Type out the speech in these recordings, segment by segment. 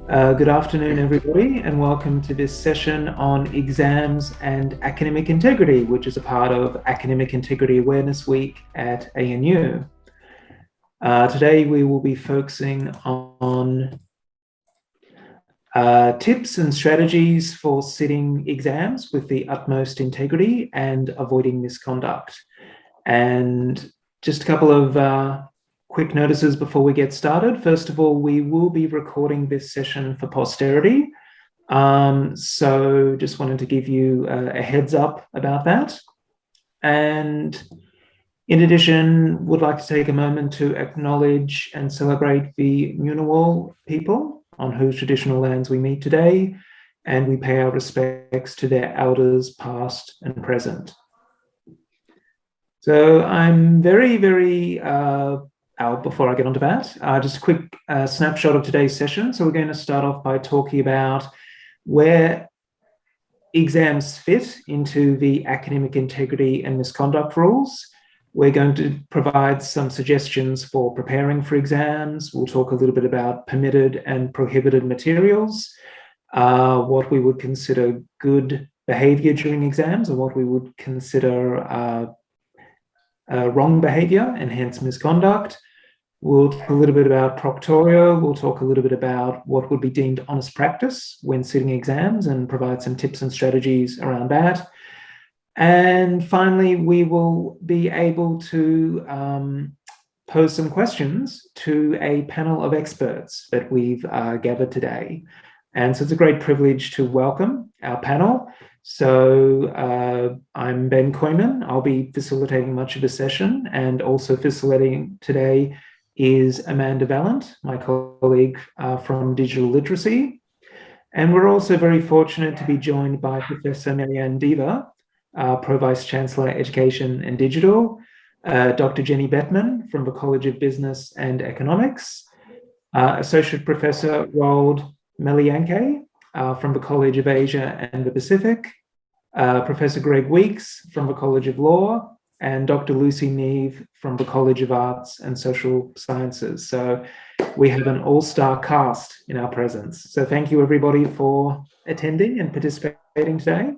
Good afternoon, everybody, and welcome to this session on exams and academic integrity, which is a part of Academic Integrity Awareness Week at ANU. Today, we will be focusing on tips and strategies for sitting exams with the utmost integrity and avoiding misconduct. And just a couple of quick notices before we get started. First of all, we will be recording this session for posterity. So just wanted to give you a heads up about that. And in addition, would like to take a moment to acknowledge and celebrate the Ngunnawal people on whose traditional lands we meet today, and we pay our respects to their elders past and present. So I'm very before I get onto that, just a quick snapshot of today's session. So we're going to start off by talking about where exams fit into the academic integrity and misconduct rules. We're going to provide some suggestions for preparing for exams. We'll talk a little bit about permitted and prohibited materials, what we would consider good behavior during exams, or what we would consider wrong behavior and hence misconduct. We'll talk a little bit about proctorio. We'll talk a little bit about what would be deemed honest practice when sitting exams and provide some tips and strategies around that. And finally, we will be able to pose some questions to a panel of experts that we've gathered today. And so it's a great privilege to welcome our panel. So I'm Ben Koyman. I'll be facilitating much of the session, and also facilitating today is Amanda Vallant, my colleague from Digital Literacy. And we're also very fortunate to be joined by Professor Marianne Diva, Pro Vice Chancellor, Education and Digital, Dr. Jenny Bettman from the College of Business and Economics, Associate Professor Roald Melianke from the College of Asia and the Pacific, Professor Greg Weeks from the College of Law, and Dr. Lucy Neve from the College of Arts and Social Sciences. So we have an all-star cast in our presence. So thank you, everybody, for attending and participating today.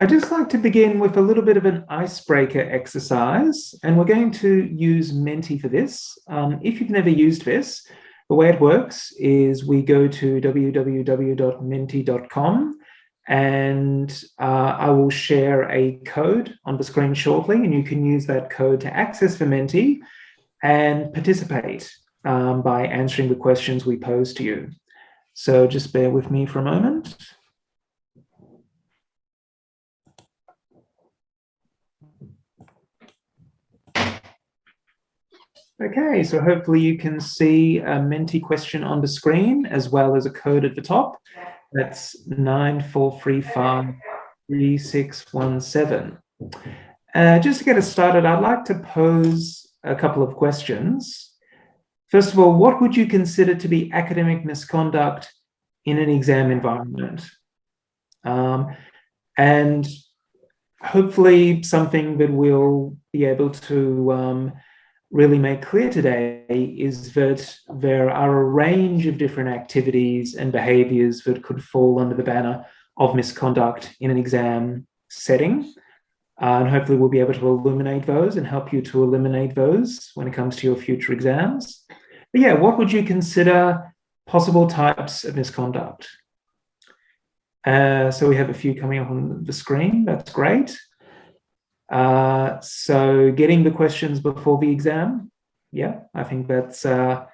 I'd just like to begin with a little bit of an icebreaker exercise, and we're going to use Mentee for this. If you've never used this, the way it works is we go to www.mentee.com, and I will share a code on the screen shortly, and you can use that code to access the Mentee and participate by answering the questions we pose to you. So just bear with me for a moment. Okay, so hopefully you can see a Mentee question on the screen, as well as a code at the top. That's 94353617. Just to get us started, I'd like to pose a couple of questions. First of all, what would you consider to be academic misconduct in an exam environment? And hopefully something that we'll be able to really make clear today is that there are a range of different activities and behaviors that could fall under the banner of misconduct in an exam setting. And hopefully we'll be able to illuminate those and help you to eliminate those when it comes to your future exams. But yeah, what would you consider possible types of misconduct? So we have a few coming up on the screen. That's great. So getting the questions before the exam, yeah, I think that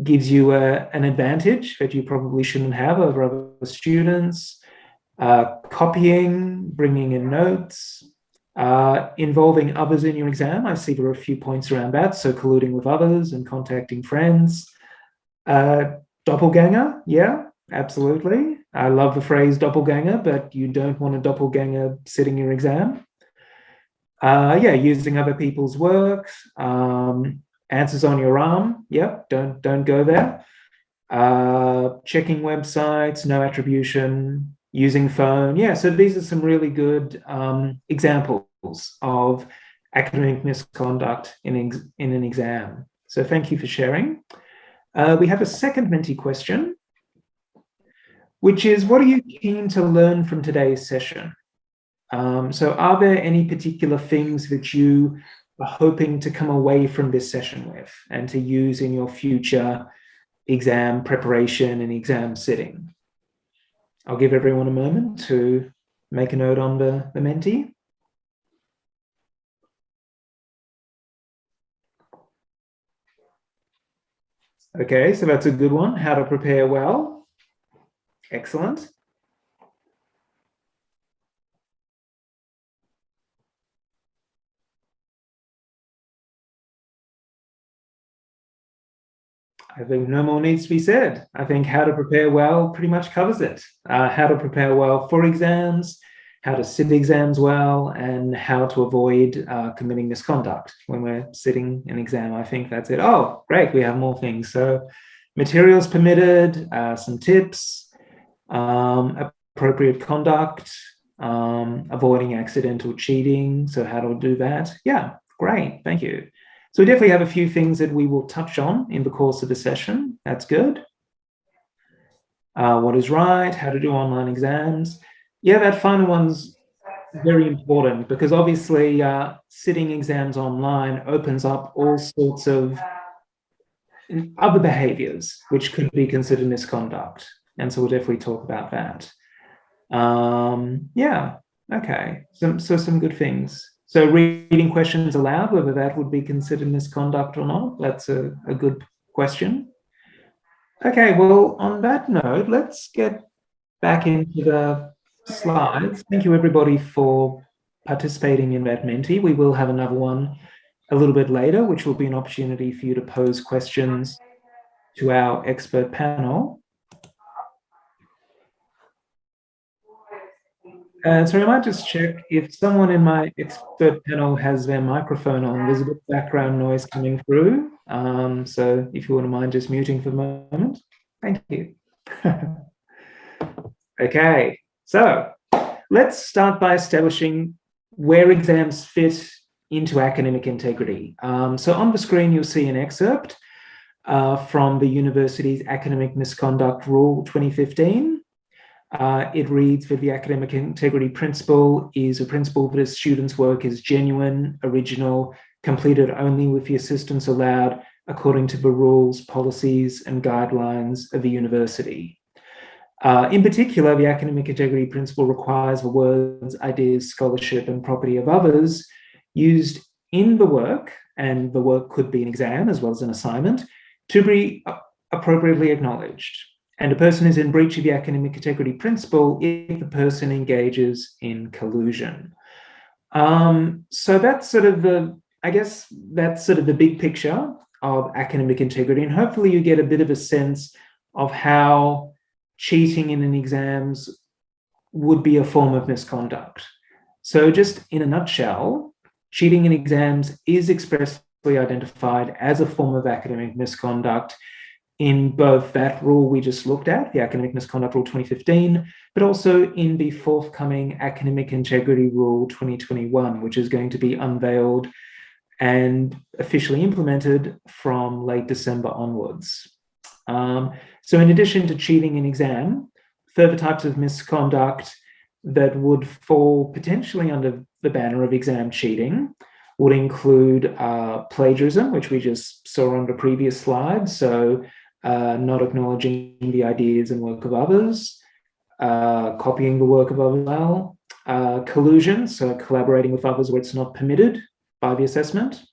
gives you an advantage that you probably shouldn't have over other students. Copying, bringing in notes, involving others in your exam. I see there are a few points around that. So colluding with others and contacting friends. Doppelganger, yeah, absolutely. I love the phrase doppelganger, but you don't want a doppelganger sitting your exam. Yeah, using other people's work, answers on your arm. Yep, don't go there. Checking websites, no attribution, using phone. Yeah, so these are some really good examples of academic misconduct in an exam. So thank you for sharing. We have a second Minty question, which is, what are you keen to learn from today's session? So are there any particular things that you are hoping to come away from this session with and to use in your future exam preparation and exam sitting? I'll give everyone a moment to make a note on the Mentee. Okay, so that's a good one. How to prepare well. Excellent. I think no more needs to be said. I think how to prepare well pretty much covers it. How to prepare well for exams, how to sit exams well, and how to avoid committing misconduct when we're sitting an exam. I think that's it. Oh, great, we have more things. So materials permitted, some tips, appropriate conduct, avoiding accidental cheating. So how to do that. Yeah, great, thank you. So we definitely have a few things that we will touch on in the course of the session. That's good. What is right, how to do online exams. Yeah, that final one's very important because obviously sitting exams online opens up all sorts of other behaviors which could be considered misconduct. And so we'll definitely talk about that. Yeah, okay, so some good things. So reading questions aloud, whether that would be considered misconduct or not, that's a good question. Okay, well, on that note, let's get back into the slides. Thank you, everybody, for participating in that Mentee. We will have another one a little bit later, which will be an opportunity for you to pose questions to our expert panel. So I might just check if someone in my expert panel has their microphone on. There's a bit of background noise coming through. So if you wouldn't mind just muting for the moment. Thank you. Okay, so let's start by establishing where exams fit into academic integrity. So on the screen, you'll see an excerpt from the university's Academic Misconduct Rule 2015. It reads that the academic integrity principle is a principle that a student's work is genuine, original, completed only with the assistance allowed according to the rules, policies, and guidelines of the university. In particular, the academic integrity principle requires the words, ideas, scholarship, and property of others used in the work, and the work could be an exam as well as an assignment, to be appropriately acknowledged. And a person is in breach of the academic integrity principle if the person engages in collusion. So that's sort of the big picture of academic integrity. And hopefully you get a bit of a sense of how cheating in an exams would be a form of misconduct. So just in a nutshell, cheating in exams is expressly identified as a form of academic misconduct in both that rule we just looked at, the Academic Misconduct Rule 2015, but also in the forthcoming Academic Integrity Rule 2021, which is going to be unveiled and officially implemented from late December onwards. So in addition to cheating in exam, further types of misconduct that would fall potentially under the banner of exam cheating would include plagiarism, which we just saw on the previous slide. So not acknowledging the ideas and work of others, copying the work of others well, collusion, so collaborating with others where it's not permitted by the assessment,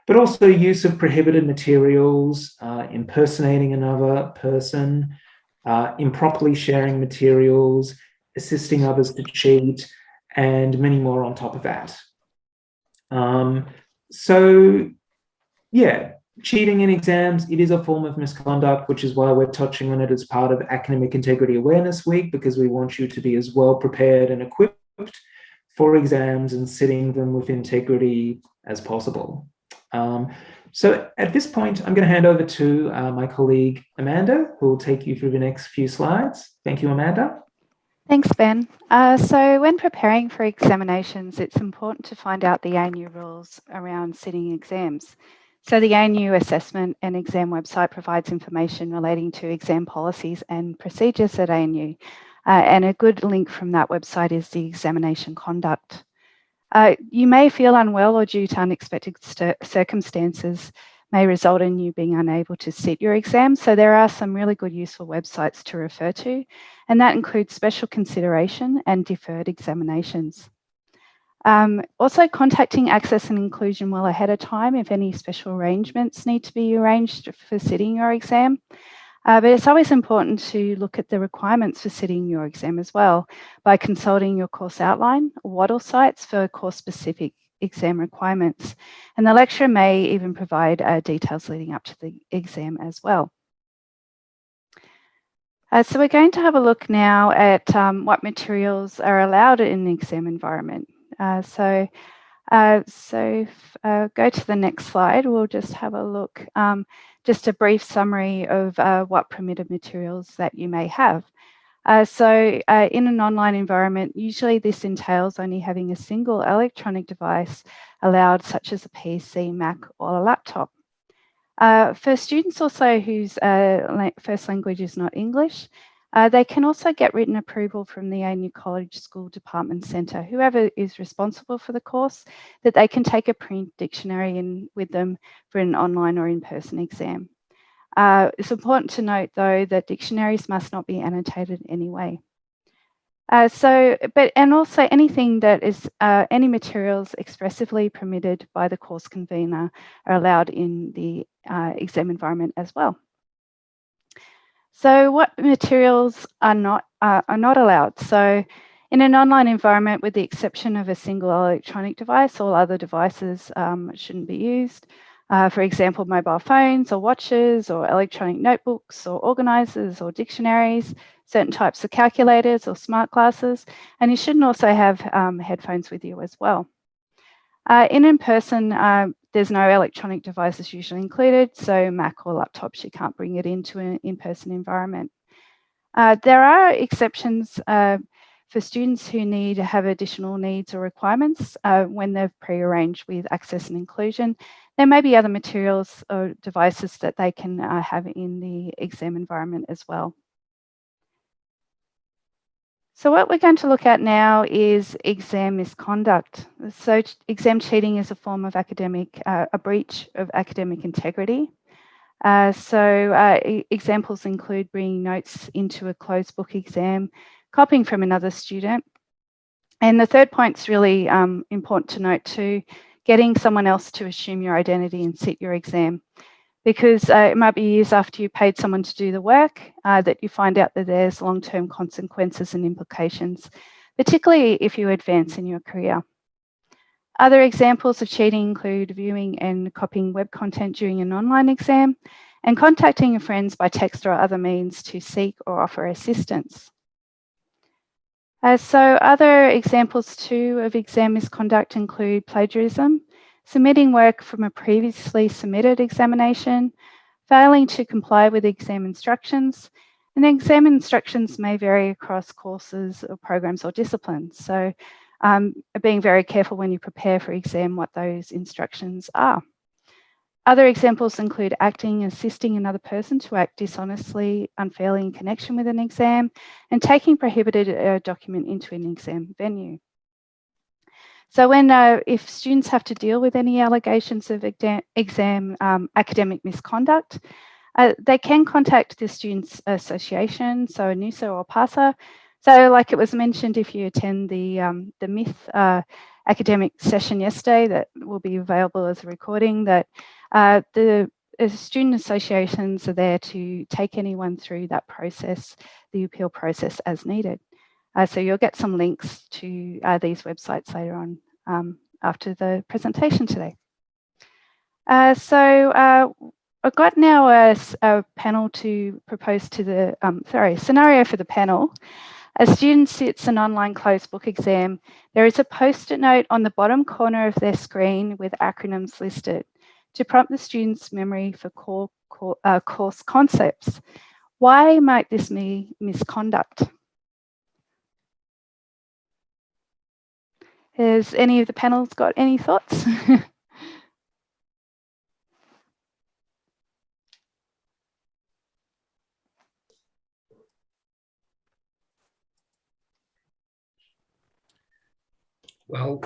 but also use of prohibited materials, impersonating another person, improperly sharing materials, assisting others to cheat, and many more on top of that. So yeah, cheating in exams, it is a form of misconduct, which is why we're touching on it as part of Academic Integrity Awareness Week, because we want you to be as well prepared and equipped for exams and sitting them with integrity as possible. So at this point, I'm going to hand over to my colleague, Amanda, who will take you through the next few slides. Thank you, Amanda. Thanks, Ben. So when preparing for examinations, it's important to find out the ANU rules around sitting exams. So the ANU assessment and exam website provides information relating to exam policies and procedures at ANU. And a good link from that website is the examination conduct. You may feel unwell or due to unexpected circumstances may result in you being unable to sit your exam. So there are some really good useful websites to refer to, and that includes special consideration and deferred examinations. Also contacting Access and Inclusion well ahead of time if any special arrangements need to be arranged for sitting your exam. But it's always important to look at the requirements for sitting your exam as well by consulting your course outline or Wattle sites for course-specific exam requirements. And the lecturer may even provide details leading up to the exam as well. So we're going to have a look now at what materials are allowed in the exam environment. Go to the next slide. We'll just have a look, just a brief summary of what permitted materials that you may have. In an online environment, usually this entails only having a single electronic device allowed, such as a PC, Mac, or a laptop. For students also whose first language is not English, they can also get written approval from the ANU College School Department Centre, whoever is responsible for the course, that they can take a print dictionary in with them for an online or in-person exam. It's important to note, though, that dictionaries must not be annotated anyway. And also anything that is, any materials expressively permitted by the course convener are allowed in the exam environment as well. So what materials are not allowed? So in an online environment, with the exception of a single electronic device, all other devices shouldn't be used. For example, mobile phones or watches or electronic notebooks or organisers or dictionaries, certain types of calculators or smart glasses, and you shouldn't also have headphones with you as well. In-person, there's no electronic devices usually included, so Mac or laptops, you can't bring it into an in-person environment. There are exceptions for students who have additional needs or requirements when they've pre-arranged with Access and Inclusion. There may be other materials or devices that they can have in the exam environment as well. So what we're going to look at now is exam misconduct. So exam cheating is a form of a breach of academic integrity. Examples include bringing notes into a closed book exam, copying from another student. And the third point's really important to note too, getting someone else to assume your identity and sit your exam. Because it might be years after you paid someone to do the work that you find out that there's long-term consequences and implications, particularly if you advance in your career. Other examples of cheating include viewing and copying web content during an online exam and contacting your friends by text or other means to seek or offer assistance. Other examples too of exam misconduct include plagiarism, submitting work from a previously submitted examination, failing to comply with exam instructions, and exam instructions may vary across courses or programs or disciplines. So being very careful when you prepare for exam what those instructions are. Other examples include assisting another person to act dishonestly, unfairly in connection with an exam, and taking prohibited document into an exam venue. So if students have to deal with any allegations of exam academic misconduct, they can contact the Students' Association, so a NUSA or PASA. So like it was mentioned, if you attend the MITH academic session yesterday, that will be available as a recording, that the student associations are there to take anyone through that process, the appeal process as needed. So you'll get some links to these websites later on after the presentation today. I've got now a panel to propose to the, scenario for the panel. A student sits an online closed book exam. There is a post-it note on the bottom corner of their screen with acronyms listed to prompt the student's memory for course concepts. Why might this be misconduct? Has any of the panels got any thoughts? Well,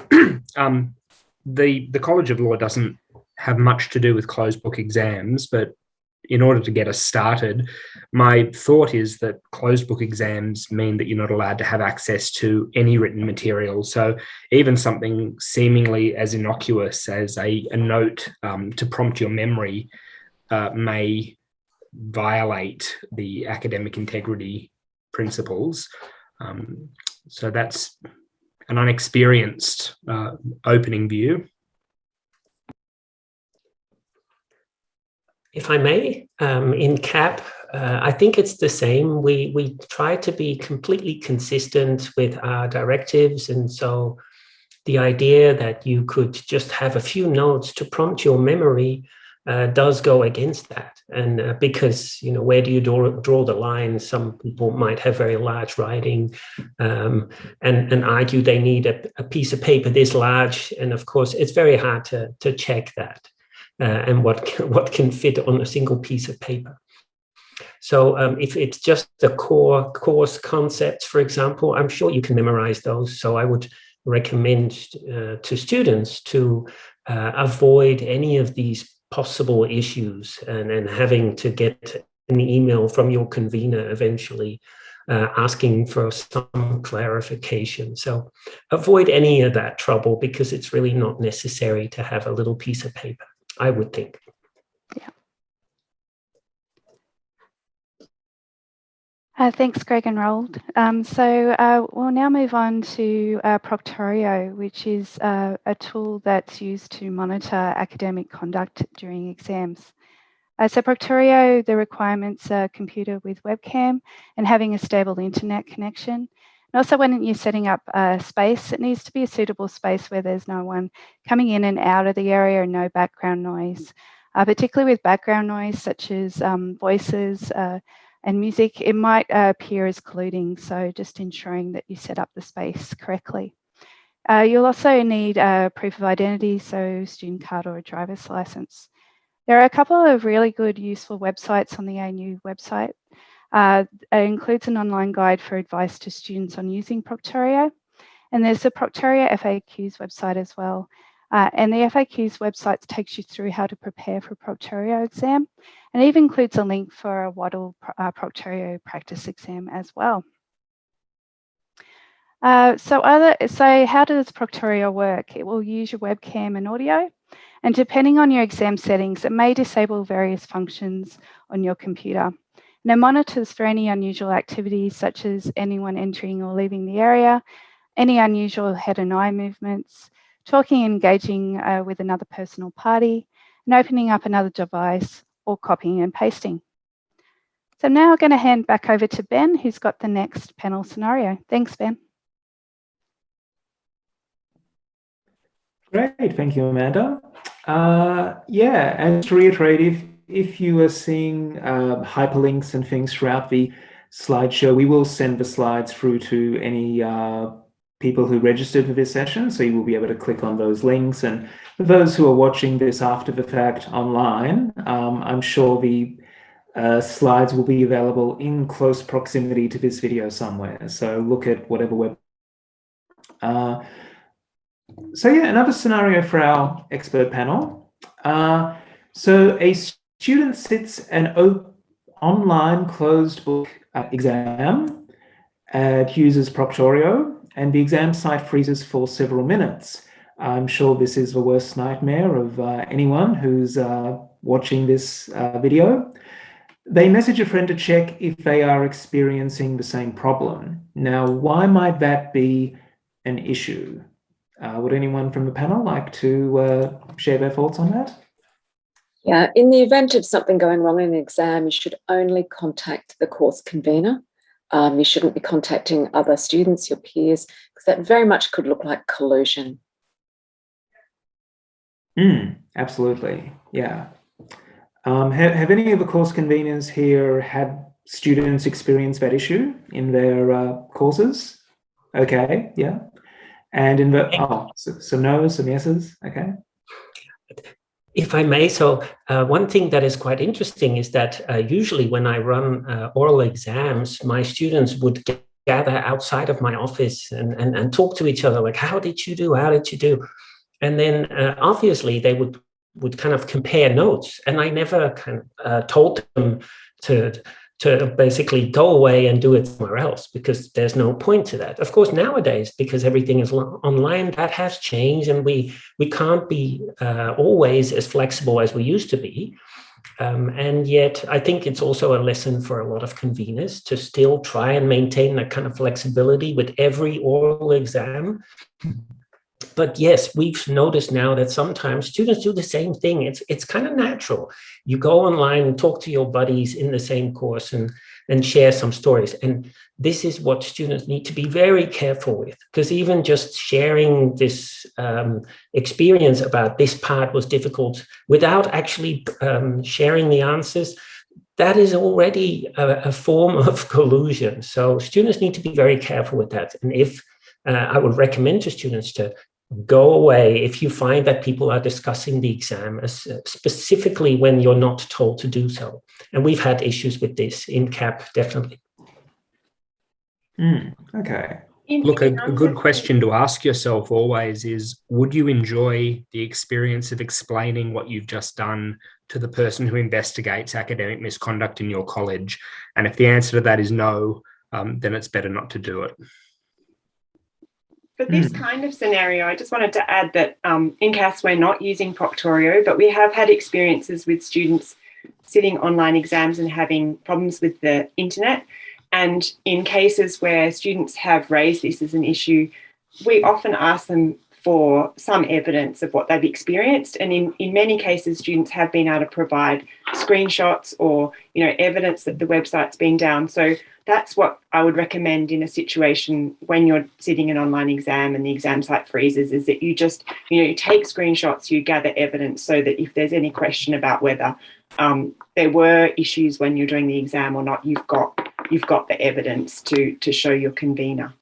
the College of Law doesn't have much to do with closed book exams, but in order to get us started, my thought is that closed book exams mean that you're not allowed to have access to any written material. So even something seemingly as innocuous as a note to prompt your memory may violate the academic integrity principles. So that's an unexperienced opening view. If I may, in CAP, I think it's the same. We try to be completely consistent with our directives. And so the idea that you could just have a few notes to prompt your memory does go against that. And because, you know, where do you draw the line? Some people might have very large writing and argue they need a piece of paper this large. And of course, it's very hard to check that. And what can fit on a single piece of paper. So if it's just the course concepts, for example, I'm sure you can memorize those. So I would recommend to students to avoid any of these possible issues and having to get an email from your convener eventually asking for some clarification. So avoid any of that trouble because it's really not necessary to have a little piece of paper, I would think. Yeah. Thanks, Greg and Roald. So we'll now move on to Proctorio, which is a tool that's used to monitor academic conduct during exams. So Proctorio, the requirements are computer with webcam and having a stable internet connection. And also when you're setting up a space, it needs to be a suitable space where there's no one coming in and out of the area and no background noise, particularly with background noise such as voices and music. It might appear as colluding, so just ensuring that you set up the space correctly. You'll also need a proof of identity, so student card or a driver's license. There are a couple of really good, useful websites on the ANU website. It includes an online guide for advice to students on using Proctorio. And there's the Proctorio FAQs website as well. And the FAQs website takes you through how to prepare for a Proctorio exam. And it even includes a link for a Waddle Proctorio practice exam as well. So how does Proctorio work? It will use your webcam and audio. And depending on your exam settings, it may disable various functions on your computer. And it monitors for any unusual activities, such as anyone entering or leaving the area, any unusual head and eye movements, talking and engaging with another person or party, and opening up another device, or copying and pasting. So now I'm going to hand back over to Ben, who's got the next panel scenario. Thanks, Ben. Great, thank you, Amanda. Yeah, and to reiterate, if you are seeing hyperlinks and things throughout the slideshow, we will send the slides through to any people who registered for this session, so you will be able to click on those links. And for those who are watching this after the fact online, I'm sure the slides will be available in close proximity to this video somewhere. So look at whatever web. So yeah, another scenario for our expert panel. So a student sits an online closed book exam and uses Proctorio, and the exam site freezes for several minutes. I'm sure this is the worst nightmare of anyone who's watching this video. They message a friend to check if they are experiencing the same problem. Now, why might that be an issue? Would anyone from the panel like to share their thoughts on that? Yeah, in the event of something going wrong in an exam, you should only contact the course convener. You shouldn't be contacting other students, your peers, because that very much could look like collusion. Absolutely, yeah. Have any of the course conveners here had students experience that issue in their courses? Okay, yeah. And in the, some no's, some yeses, okay. If I may, so one thing that is quite interesting is that usually when I run oral exams, my students would gather outside of my office and talk to each other, like, how did you do? How did you do? And then obviously they would kind of compare notes, and I never kind of told them to basically go away and do it somewhere else, because there's no point to that. Of course, nowadays, because everything is online, that has changed, and we can't be always as flexible as we used to be. And yet, I think it's also a lesson for a lot of conveners to still try and maintain that kind of flexibility with every oral exam. But yes, we've noticed now that sometimes students do the same thing. It's kind of natural. You go online and talk to your buddies in the same course and share some stories. And this is what students need to be very careful with, because even just sharing this experience about this part was difficult without actually sharing the answers, that is already a form of collusion. So students need to be very careful with that. And if I would recommend to students to go away if you find that people are discussing the exam, specifically when you're not told to do so. And we've had issues with this in CAP, definitely. Okay. Look, a good question to ask yourself always is, would you enjoy the experience of explaining what you've just done to the person who investigates academic misconduct in your college? And if the answer to that is no, then it's better not to do it. For this kind of scenario, I just wanted to add that in CAS, we're not using Proctorio, but we have had experiences with students sitting online exams and having problems with the internet. And in cases where students have raised this as an issue, we often ask them for some evidence of what they've experienced. And in many cases, students have been able to provide screenshots or, evidence that the website's been down. So that's what I would recommend in a situation when you're sitting an online exam and the exam site freezes, is that you just, you take screenshots, you gather evidence, so that if there's any question about whether there were issues when you're doing the exam or not, you've got the evidence to show your convener.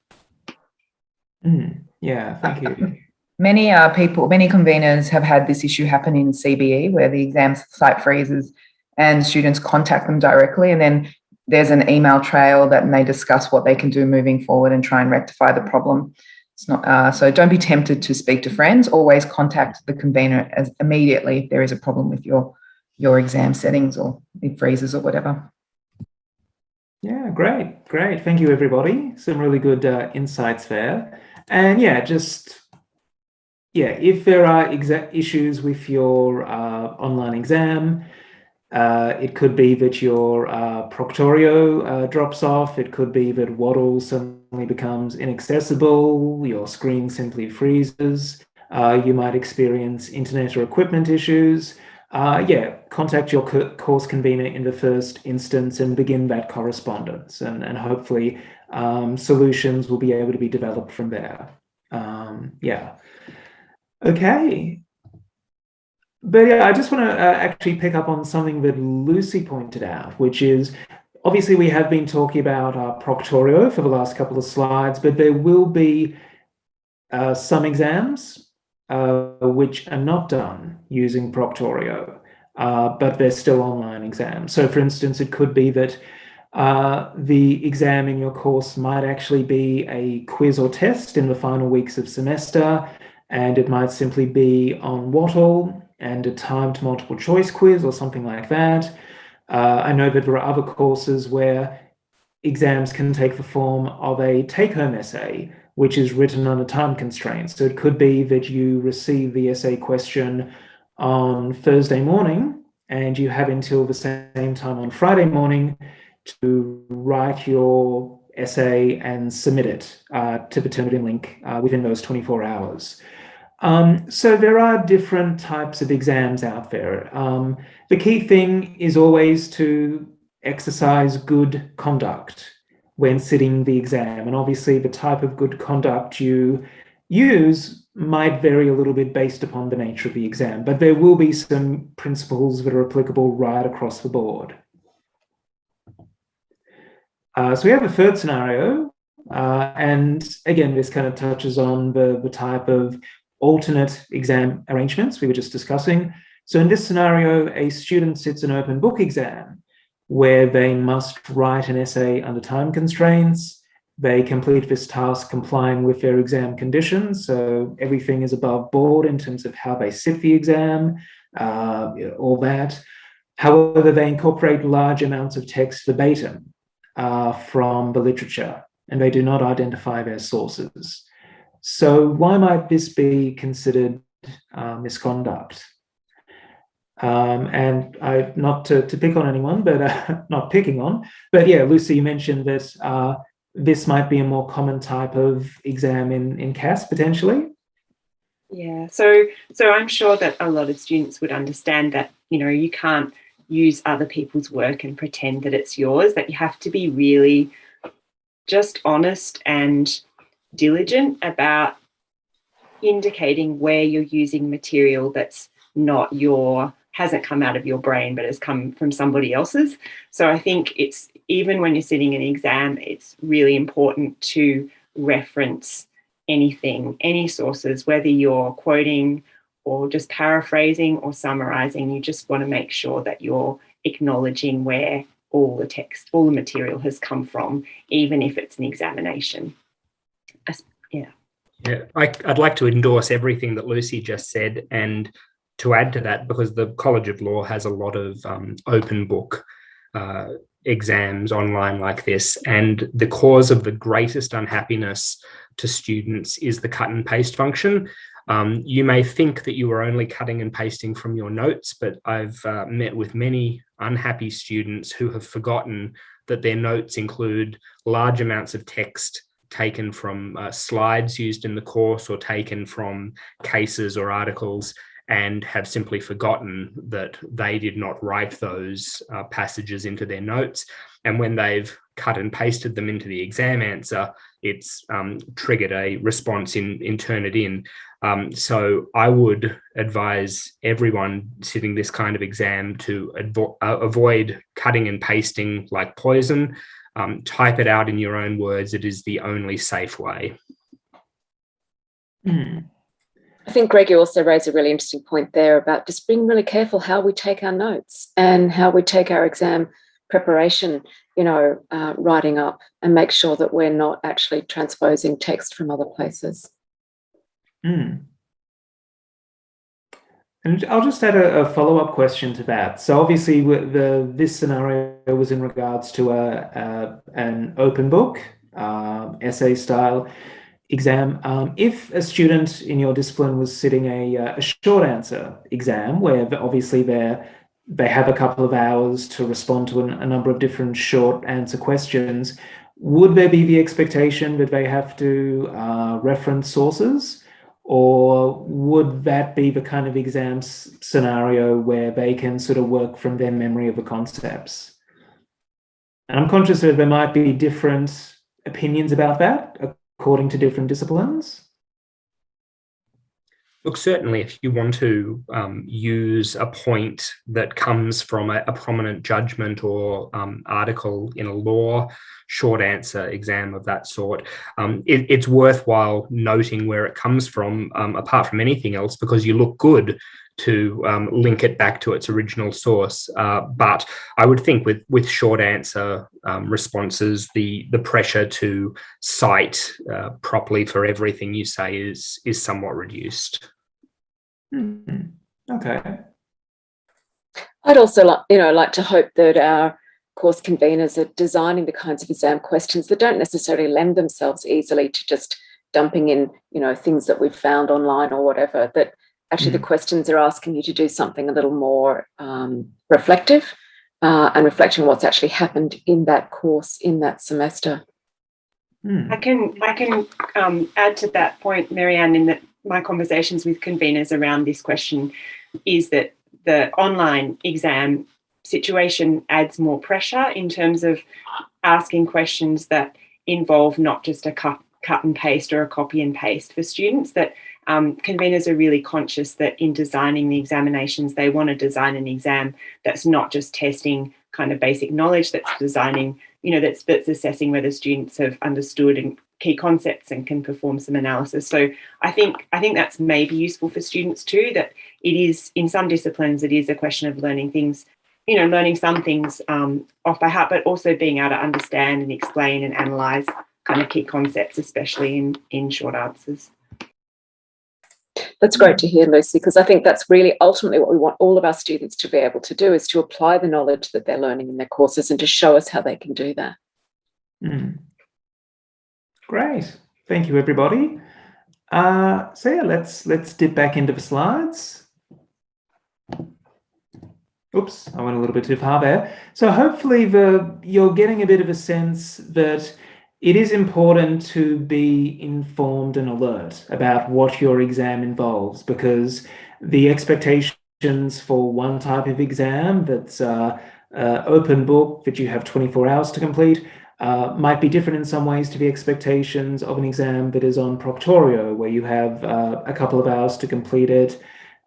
Yeah, thank you. Many conveners have had this issue happen in CBE, where the exam site freezes and students contact them directly, and then there's an email trail that they discuss what they can do moving forward and try and rectify the problem. It's not so don't be tempted to speak to friends. Always contact the convener immediately if there is a problem with your exam settings or it freezes or whatever. Yeah, great. Thank you, everybody. Some really good insights there. And if there are issues with your online exam, it could be that your Proctorio drops off. It could be that Waddle suddenly becomes inaccessible. Your screen simply freezes. You might experience internet or equipment issues. Contact your course convener in the first instance and begin that correspondence. And hopefully solutions will be able to be developed from there. Okay. But I just want to actually pick up on something that Lucy pointed out, which is, obviously we have been talking about Proctorio for the last couple of slides, but there will be some exams which are not done using Proctorio, but they're still online exams. So for instance, it could be that the exam in your course might actually be a quiz or test in the final weeks of semester, and it might simply be on Wattle and a timed multiple choice quiz or something like that. I know that there are other courses where exams can take the form of a take-home essay, which is written under time constraints. So it could be that you receive the essay question on Thursday morning and you have until the same time on Friday morning to write your essay and submit it to the Turnitin link within those 24 hours. So there are different types of exams out there. The key thing is always to exercise good conduct when sitting the exam. And obviously the type of good conduct you use might vary a little bit based upon the nature of the exam, but there will be some principles that are applicable right across the board. So we have a third scenario, and again, this kind of touches on the type of alternate exam arrangements we were just discussing. So in this scenario, a student sits an open book exam where they must write an essay under time constraints they complete this task complying with their exam conditions. So everything is above board in terms of how they sit the exam, all that. However, they incorporate large amounts of text verbatim from the literature, and they do not identify their sources. So why might this be considered misconduct? And not to pick on anyone, but not picking on, but yeah, Lucy, you mentioned that this might be a more common type of exam in CAS potentially. Yeah, so I'm sure that a lot of students would understand that, you know, you can't use other people's work and pretend that it's yours, that you have to be really just honest and diligent about indicating where you're using material that's not hasn't come out of your brain, but has come from somebody else's. So I think it's, even when you're sitting an exam, it's really important to reference anything, any sources, whether you're quoting or just paraphrasing or summarizing. You just want to make sure that you're acknowledging where all the text, all the material has come from, even if it's an examination. Yeah, I'd like to endorse everything that Lucy just said, and to add to that, because the College of Law has a lot of open book exams online like this, and the cause of the greatest unhappiness to students is the cut and paste function. You may think that you are only cutting and pasting from your notes, but I've met with many unhappy students who have forgotten that their notes include large amounts of text taken from slides used in the course or taken from cases or articles, and have simply forgotten that they did not write those passages into their notes. And when they've cut and pasted them into the exam answer, it's triggered a response in Turnitin. So I would advise everyone sitting this kind of exam to avoid cutting and pasting like poison. Type it out in your own words. It is the only safe way. I think Greg, you also raised a really interesting point there about just being really careful how we take our notes and how we take our exam preparation, writing up, and make sure that we're not actually transposing text from other places. And I'll just add a follow-up question to that. So obviously this scenario was in regards to an open book, essay style exam. If a student in your discipline was sitting a short answer exam, where obviously they have a couple of hours to respond to a number of different short answer questions, would there be the expectation that they have to reference sources? Or would that be the kind of exam scenario where they can sort of work from their memory of the concepts? And I'm conscious that there might be different opinions about that according to different disciplines. Look, certainly if you want to use a point that comes from a prominent judgment or article in a law short answer exam of that sort, it's worthwhile noting where it comes from, apart from anything else, because you look good to link it back to its original source. But I would think with short answer responses, the pressure to cite properly for everything you say is somewhat reduced. Okay. I'd also like to hope that our course conveners are designing the kinds of exam questions that don't necessarily lend themselves easily to just dumping in, things that we've found online or whatever, that actually the questions are asking you to do something a little more reflective and reflecting what's actually happened in that course, in that semester. I can add to that point, Marianne, in that my conversations with conveners around this question is that the online exam situation adds more pressure in terms of asking questions that involve not just a cut and paste or a copy and paste for students, that conveners are really conscious that in designing the examinations, they want to design an exam that's not just testing kind of basic knowledge, that's designing, that's assessing whether students have understood and key concepts and can perform some analysis. So I think that's maybe useful for students too, that it is, in some disciplines, it is a question of learning things, learning some things off by heart, but also being able to understand and explain and analyse kind of key concepts, especially in short answers. That's great to hear, Lucy, because I think that's really ultimately what we want all of our students to be able to do, is to apply the knowledge that they're learning in their courses and to show us how they can do that. Great. Thank you, everybody. So yeah, let's dip back into the slides. Oops, I went a little bit too far there. So hopefully you're getting a bit of a sense that it is important to be informed and alert about what your exam involves, because the expectations for one type of exam that's open book that you have 24 hours to complete might be different in some ways to the expectations of an exam that is on Proctorio, where you have a couple of hours to complete it.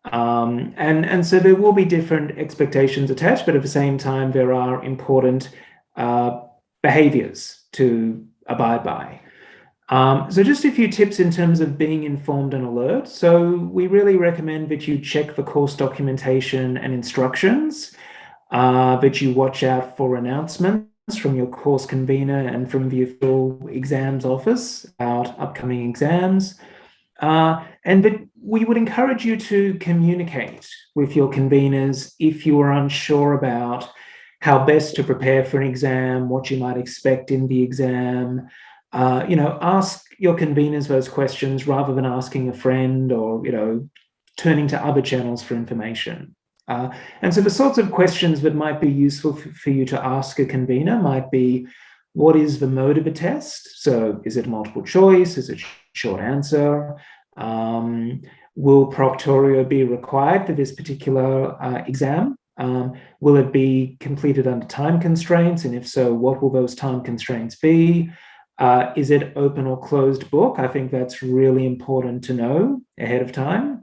And so there will be different expectations attached, but at the same time, there are important behaviors to abide by. So just a few tips in terms of being informed and alert. So we really recommend that you check the course documentation and instructions, that you watch out for announcements from your course convener and from the official exams office about upcoming exams. And that we would encourage you to communicate with your conveners if you are unsure about how best to prepare for an exam, what you might expect in the exam. Ask your conveners those questions rather than asking a friend or, turning to other channels for information. And so the sorts of questions that might be useful for you to ask a convener might be, what is the mode of the test? So is it multiple choice? Is it short answer? Will Proctorio be required for this particular exam? Will it be completed under time constraints? And if so, what will those time constraints be? Is it open or closed book? I think that's really important to know ahead of time.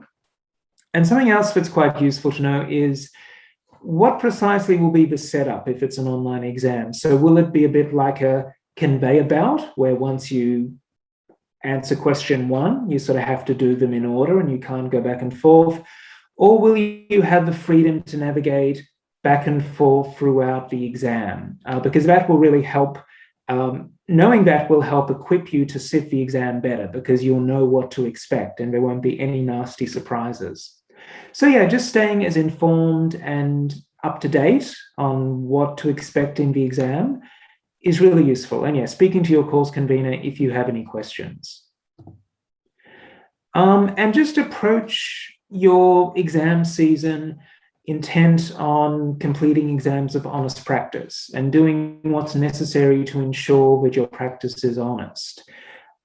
And something else that's quite useful to know is what precisely will be the setup if it's an online exam. So will it be a bit like a conveyor belt, where once you answer question one, you sort of have to do them in order and you can't go back and forth? Or will you have the freedom to navigate back and forth throughout the exam? Because that will really help, knowing that will help equip you to sit the exam better, because you'll know what to expect and there won't be any nasty surprises. So yeah, just staying as informed and up to date on what to expect in the exam is really useful. And yeah, speaking to your course convener if you have any questions. And just approach your exam season intent on completing exams of honest practice and doing what's necessary to ensure that your practice is honest.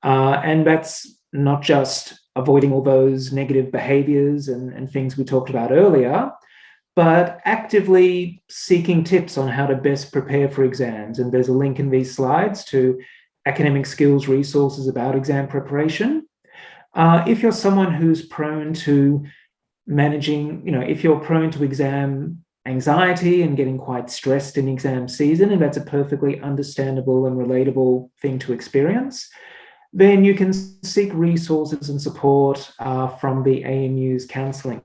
And that's not just avoiding all those negative behaviors and things we talked about earlier, but actively seeking tips on how to best prepare for exams. And there's a link in these slides to academic skills resources about exam preparation. If you're someone who's prone to managing, if you're prone to exam anxiety and getting quite stressed in exam season, and that's a perfectly understandable and relatable thing to experience, then you can seek resources and support from the ANU's counselling.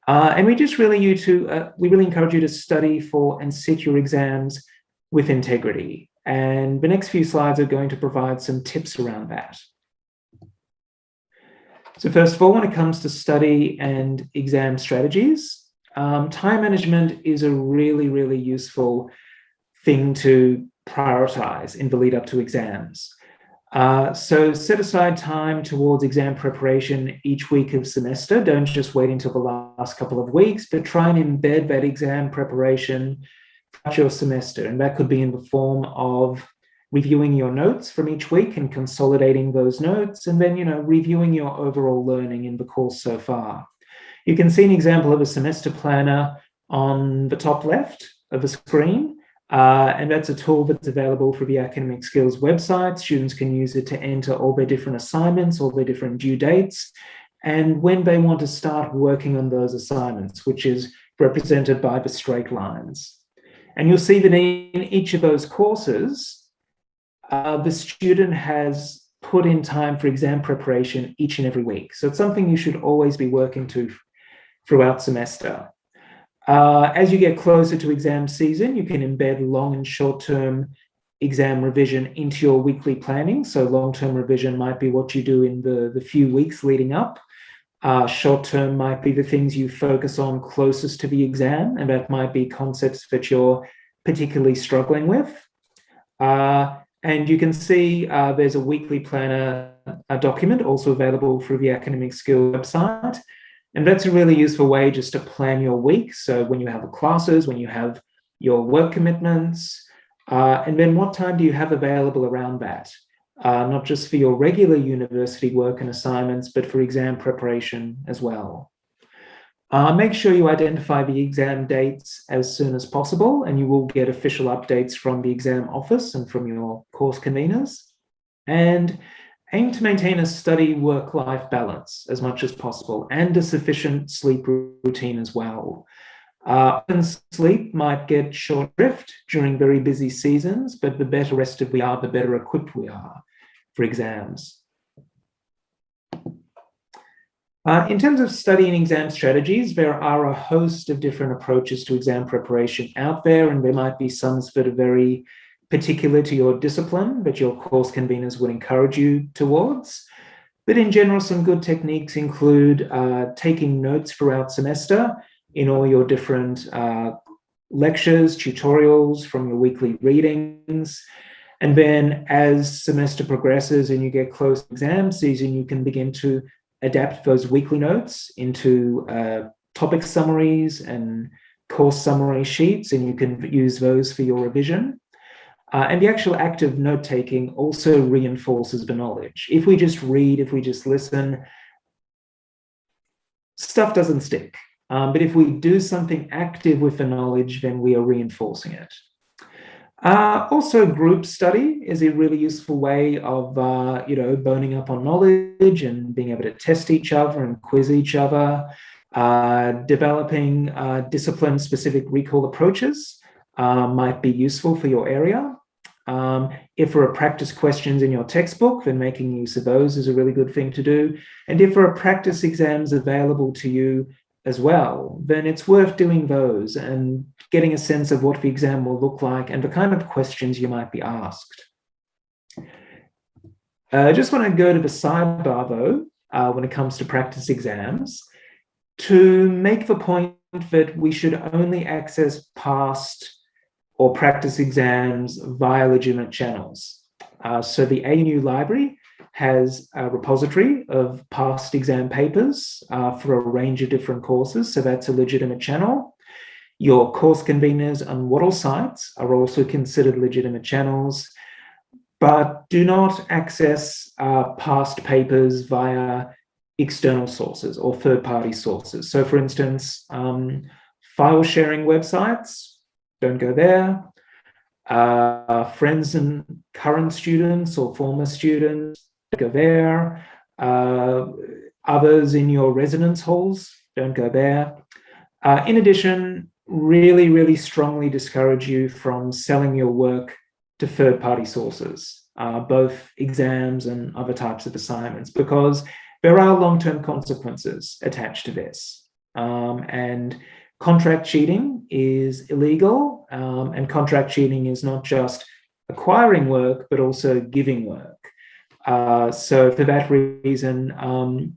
And we just really encourage you to study for and sit your exams with integrity. And the next few slides are going to provide some tips around that. So first of all, when it comes to study and exam strategies, time management is a really, really useful thing to prioritize in the lead up to exams. So set aside time towards exam preparation each week of semester. Don't just wait until the last couple of weeks, but try and embed that exam preparation throughout your semester. And that could be in the form of reviewing your notes from each week and consolidating those notes, and then, reviewing your overall learning in the course so far. You can see an example of a semester planner on the top left of the screen. And that's a tool that's available through the Academic Skills website. Students can use it to enter all their different assignments, all their different due dates, and when they want to start working on those assignments, which is represented by the straight lines. And you'll see that in each of those courses, the student has put in time for exam preparation each and every week. So it's something you should always be working to throughout semester. As you get closer to exam season, you can embed long and short-term exam revision into your weekly planning. So long-term revision might be what you do in the few weeks leading up. Short-term might be the things you focus on closest to the exam, and that might be concepts that you're particularly struggling with. And you can see there's a weekly planner document also available through the Academic Skills website. And that's a really useful way just to plan your week. So when you have the classes, when you have your work commitments, and then what time do you have available around that? Not just for your regular university work and assignments, but for exam preparation as well. Make sure you identify the exam dates as soon as possible, and you will get official updates from the exam office and from your course conveners. And aim to maintain a study work-life balance as much as possible, and a sufficient sleep routine as well. Often sleep might get short shrift during very busy seasons, but the better rested we are, the better equipped we are for exams. In terms of study and exam strategies, there are a host of different approaches to exam preparation out there, and there might be some that are very particular to your discipline that your course conveners would encourage you towards. But in general, some good techniques include taking notes throughout semester in all your different lectures, tutorials from your weekly readings. And then as semester progresses and you get close to exam season, you can begin to adapt those weekly notes into topic summaries and course summary sheets, and you can use those for your revision. And the actual act of note-taking also reinforces the knowledge. If we just read, if we just listen, stuff doesn't stick. But if we do something active with the knowledge, then we are reinforcing it. Also, group study is a really useful way of, boning up on knowledge and being able to test each other and quiz each other. Developing discipline-specific recall approaches might be useful for your area. If there are practice questions in your textbook, then making use of those is a really good thing to do. And if there are practice exams available to you as well, then it's worth doing those and getting a sense of what the exam will look like and the kind of questions you might be asked. I just want to go to the sidebar, though, when it comes to practice exams, to make the point that we should only access past or practice exams via legitimate channels. So the ANU library has a repository of past exam papers for a range of different courses, so that's a legitimate channel. Your course conveners on Wattle sites are also considered legitimate channels, but do not access past papers via external sources or third-party sources. So for instance, file sharing websites, don't go there. Friends and current students or former students, don't go there. Others in your residence halls, don't go there. In addition, really, really strongly discourage you from selling your work to third-party sources, both exams and other types of assignments, because there are long-term consequences attached to this. And contract cheating is illegal, and contract cheating is not just acquiring work, but also giving work. So for that reason,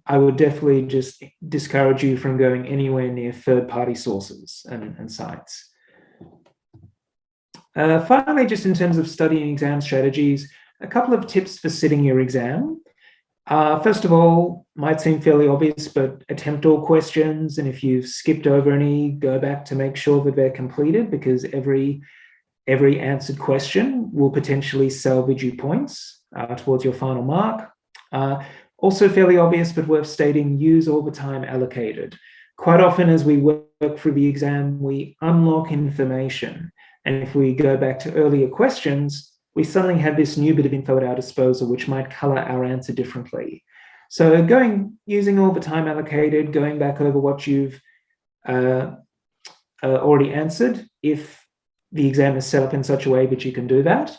I would definitely just discourage you from going anywhere near third-party sources and sites. Finally, just in terms of studying exam strategies, a couple of tips for sitting your exam. First of all, might seem fairly obvious, but attempt all questions. And if you've skipped over any, go back to make sure that they're completed, because every answered question will potentially salvage you points towards your final mark. Also fairly obvious, but worth stating, use all the time allocated. Quite often as we work through the exam, we unlock information. And if we go back to earlier questions, we suddenly have this new bit of info at our disposal, which might color our answer differently. So using all the time allocated, going back over what you've already answered, if the exam is set up in such a way that you can do that.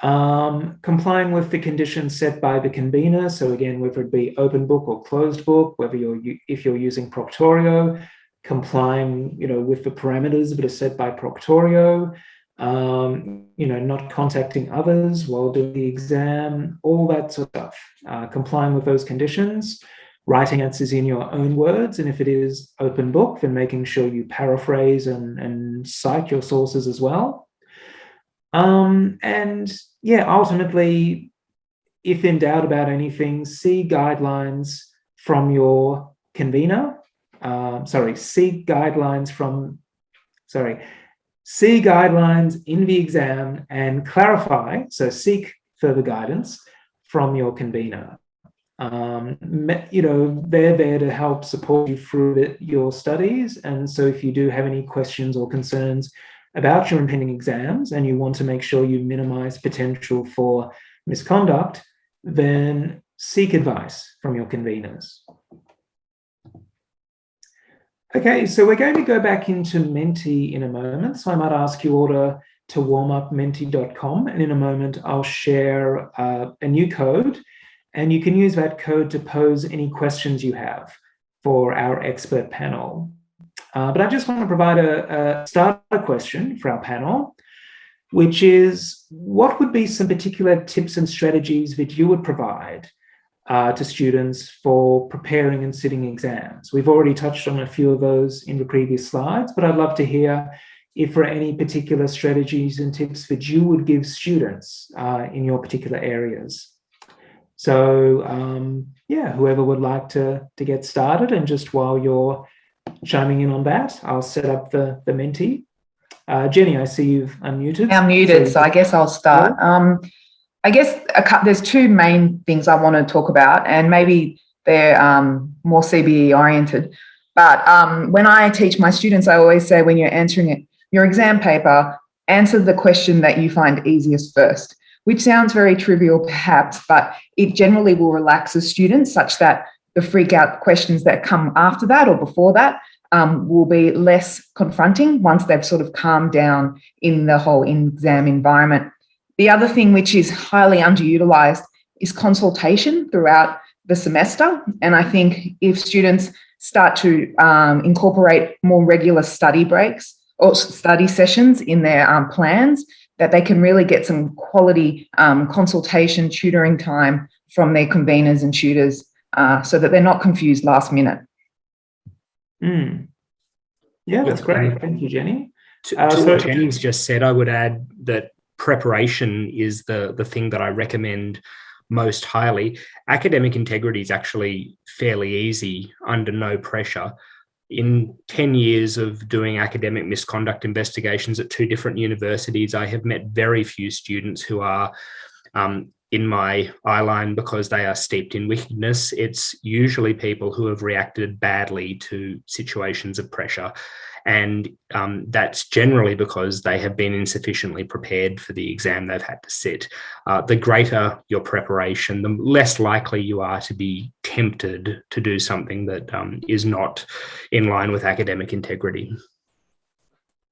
Complying with the conditions set by the convener. So again, whether it be open book or closed book, if you're using Proctorio, complying with the parameters that are set by Proctorio. not contacting others while doing the exam, all that sort of stuff, complying with those conditions, writing answers in your own words, and if it is open book, then making sure you paraphrase and cite your sources as well. Ultimately, if in doubt about anything, see guidelines from your convener. See guidelines in the exam and clarify, so seek further guidance from your convener. They're there to help support you through your studies. And so if you do have any questions or concerns about your impending exams and you want to make sure you minimize potential for misconduct, then seek advice from your conveners. Okay, so we're going to go back into Mentee in a moment. So I might ask you all to warm up mentee.com, and in a moment I'll share a new code, and you can use that code to pose any questions you have for our expert panel. But I just want to provide a starter question for our panel, which is, what would be some particular tips and strategies that you would provide to students for preparing and sitting exams? We've already touched on a few of those in the previous slides, but I'd love to hear if there are any particular strategies and tips that you would give students in your particular areas. So whoever would like to get started, and just while you're chiming in on that, I'll set up the Mentee. Jenny, I see you've unmuted. I'm muted, so I guess I'll start. I guess there's two main things I want to talk about, and maybe they're more CBE oriented. But when I teach my students, I always say, when you're answering your exam paper, answer the question that you find easiest first, which sounds very trivial perhaps, but it generally will relax the students such that the freak out questions that come after that or before that will be less confronting once they've sort of calmed down in the whole exam environment. The other thing, which is highly underutilized, is consultation throughout the semester. And I think if students start to incorporate more regular study breaks or study sessions in their plans, that they can really get some quality consultation, tutoring time from their conveners and tutors so that they're not confused last minute. Yeah, that's great. Thank you, Jenny. To what Jenny's just said, I would add that preparation is the thing that I recommend most highly. Academic integrity is actually fairly easy under no pressure. In 10 years of doing academic misconduct investigations at 2 different universities, I have met very few students who are in my eye line because they are steeped in wickedness. It's usually people who have reacted badly to situations of pressure. And that's generally because they have been insufficiently prepared for the exam they've had to sit. The greater your preparation, the less likely you are to be tempted to do something that is not in line with academic integrity.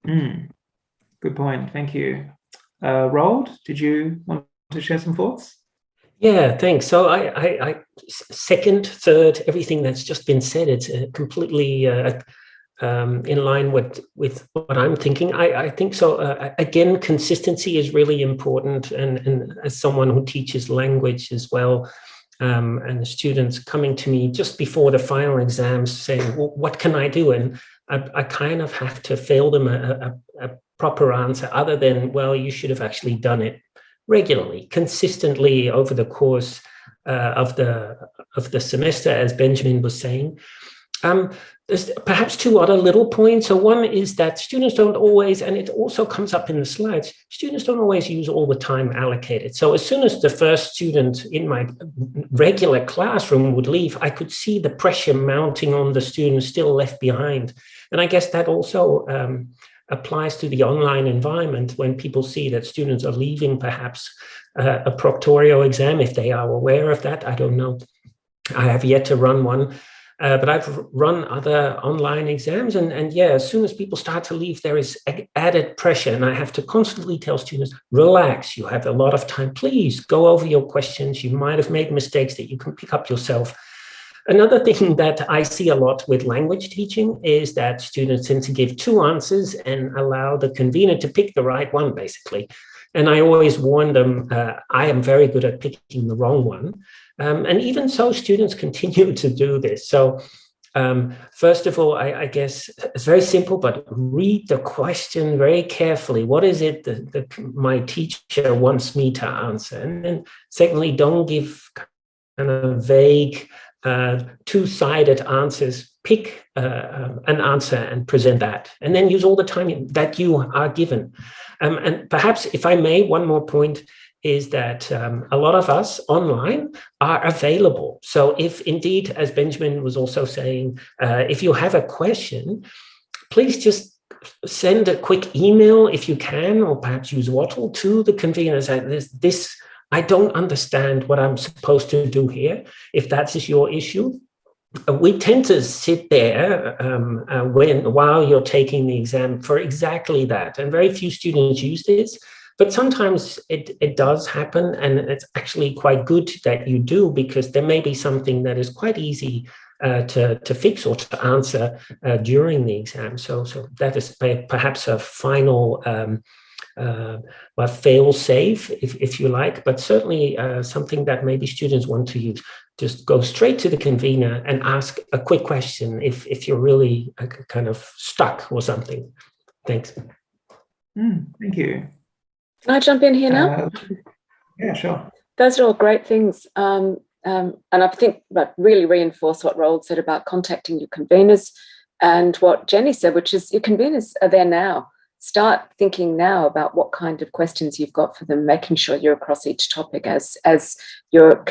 Good point. Thank you. Roald, did you want to share some thoughts? Yeah, thanks. So I second, third, everything that's just been said. It's completely in line with what I'm thinking. I think so. Again, consistency is really important. And as someone who teaches language as well, and the students coming to me just before the final exams saying, well, what can I do? And I kind of have to fail them a proper answer other than, well, you should have actually done it regularly, consistently over the course of the semester, as Benjamin was saying. There's perhaps 2 other little points. So one is that students don't always, and it also comes up in the slides, students don't always use all the time allocated. So as soon as the first student in my regular classroom would leave, I could see the pressure mounting on the students still left behind. And I guess that also applies to the online environment when people see that students are leaving perhaps a proctorio exam, if they are aware of that. I don't know. I have yet to run one. But I've run other online exams, and yeah, as soon as people start to leave, there is added pressure, and I have to constantly tell students, relax, you have a lot of time, please go over your questions, you might have made mistakes that you can pick up yourself. Another thing that I see a lot with language teaching is that students tend to give two answers and allow the convener to pick the right one, basically. And I always warn them, I am very good at picking the wrong one. And even so, students continue to do this. So first of all, I guess it's very simple, but read the question very carefully. What is it that my teacher wants me to answer? And then secondly, don't give kind of vague, two-sided answers. Pick an answer and present that. And then use all the time that you are given. And perhaps, if I may, one more point is that a lot of us online are available. So if indeed, as Benjamin was also saying, if you have a question, please just send a quick email if you can, or perhaps use Wattle to the convener. Say, this, I don't understand what I'm supposed to do here. If that is your issue, we tend to sit there while you're taking the exam for exactly that. And very few students use this. But sometimes it does happen, and it's actually quite good that you do, because there may be something that is quite easy to fix or to answer during the exam. So that is perhaps a final fail-safe, if you like, but certainly something that maybe students want to use. Just go straight to the convener and ask a quick question if you're really kind of stuck or something. Thanks. Thank you. Can I jump in here now? Yeah, sure. Those are all great things. And I think that really reinforce what Roald said about contacting your conveners, and what Jenny said, which is your conveners are there now. Start thinking now about what kind of questions you've got for them, making sure you're across each topic as you're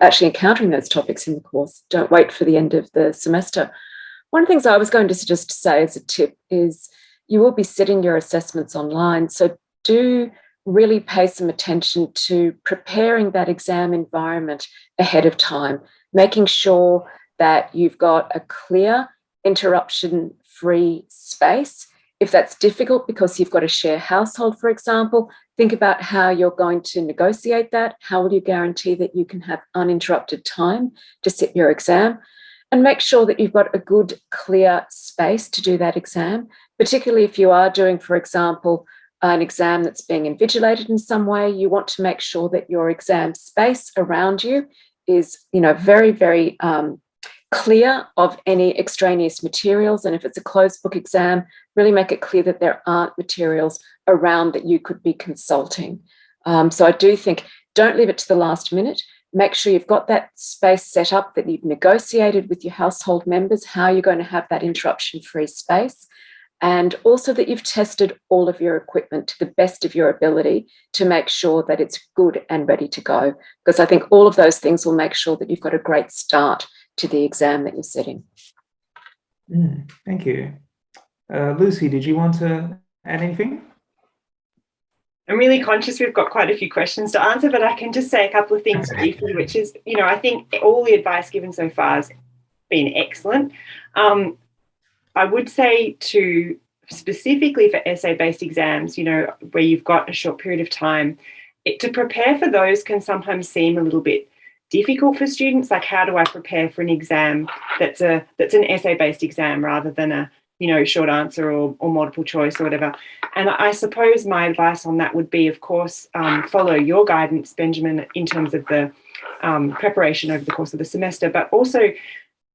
actually encountering those topics in the course. Don't wait for the end of the semester. One of the things I was going to just say as a tip is you will be setting your assessments online. So do really pay some attention to preparing that exam environment ahead of time, making sure that you've got a clear, interruption-free space. If that's difficult because you've got a share household, for example, think about how you're going to negotiate that. How will you guarantee that you can have uninterrupted time to sit your exam? And make sure that you've got a good, clear space to do that exam, particularly if you are doing, for example, an exam that's being invigilated in some way. You want to make sure that your exam space around you is, very, very clear of any extraneous materials. And if it's a closed book exam, really make it clear that there aren't materials around that you could be consulting. So I do think, don't leave it to the last minute. Make sure you've got that space set up, that you've negotiated with your household members how you're going to have that interruption-free space. And also that you've tested all of your equipment to the best of your ability to make sure that it's good and ready to go. Because I think all of those things will make sure that you've got a great start to the exam that you're setting. Thank you. Lucy, did you want to add anything? I'm really conscious we've got quite a few questions to answer, but I can just say a couple of things briefly, which is, I think all the advice given so far has been excellent. I would say specifically for essay-based exams, where you've got a short period of time, to prepare for those can sometimes seem a little bit difficult for students. Like, how do I prepare for an exam that's an essay-based exam rather than a short answer or multiple choice or whatever? And I suppose my advice on that would be, of course, follow your guidance, Benjamin, in terms of the preparation over the course of the semester, but also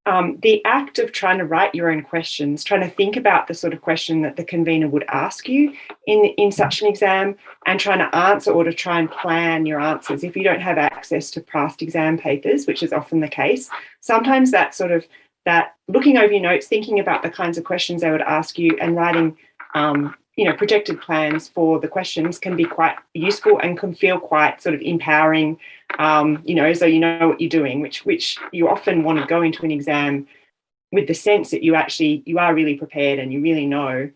the act of trying to write your own questions, trying to think about the sort of question that the convener would ask you in such an exam, and trying to answer or to try and plan your answers. If you don't have access to past exam papers, which is often the case, sometimes that looking over your notes, thinking about the kinds of questions they would ask you, and writing projected plans for the questions can be quite useful and can feel quite sort of empowering, so you know what you're doing, which you often want to go into an exam with the sense that you are really prepared and you really know